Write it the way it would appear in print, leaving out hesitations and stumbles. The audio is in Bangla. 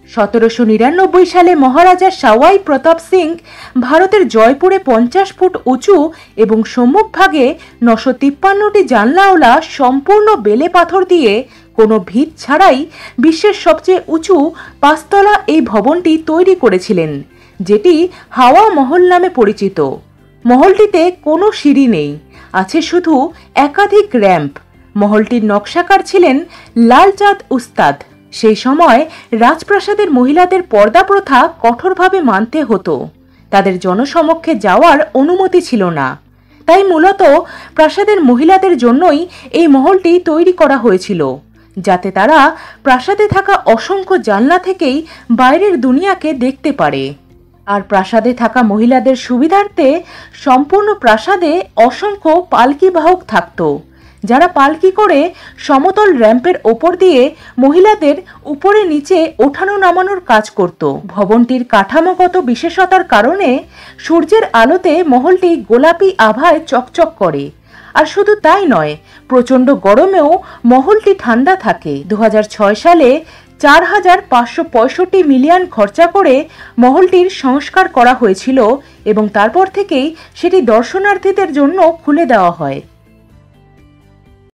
1799 সালে মহারাজা সাওয়াই প্রতাপ সিং ভারতের জয়পুরে 50 ফুট উঁচু এবং সম্মুখভাগে 953টি জানলাওয়ালা সম্পূর্ণ বেলে পাথর দিয়ে কোনো ভিত ছাড়াই বিশ্বের সবচেয়ে উঁচু 5 তলা এই ভবনটি তৈরি করেছিলেন, যেটি হাওয়া মহল নামে পরিচিত। মহলটিতে কোনো সিঁড়ি নেই, আছে শুধু একাধিক র্যাম্প। মহলটির নকশাকার ছিলেন লালচাঁদ উস্তাদ। সেই সময় রাজপ্রাসাদের মহিলাদের পর্দা প্রথা কঠোরভাবে মানতে হতো। তাদের জনসমক্ষে যাওয়ার অনুমতি ছিল না। তাই মূলত প্রাসাদের মহিলাদের জন্যই এই মহলটি তৈরি করা হয়েছিল, যাতে তারা প্রাসাদে থাকা অসংখ্য জানলা থেকেই বাইরের দুনিয়াকে দেখতে পারে। আর প্রাসাদে থাকা মহিলাদের সুবিধার্থে সম্পূর্ণ প্রাসাদে অসংখ্য পালকি বাহক থাকত, যারা পালকি করে সমতল র্যাম্পের ওপর দিয়ে মহিলাদের উপরে নিচে ওঠানো নামানোর কাজ করত। ভবনটির কাঠামোগত বিশেষতার কারণে সূর্যের আলোতে মহলটি গোলাপি আভায় চকচক করে। আর শুধু তাই নয়, প্রচণ্ড গরমেও মহলটি ঠান্ডা থাকে। 2006 সালে 4565 মিলিয়ন খরচা করে মহলটির সংস্কার করা হয়েছিল এবং তারপর থেকেই সেটি দর্শনার্থীদের জন্য খুলে দেওয়া হয়।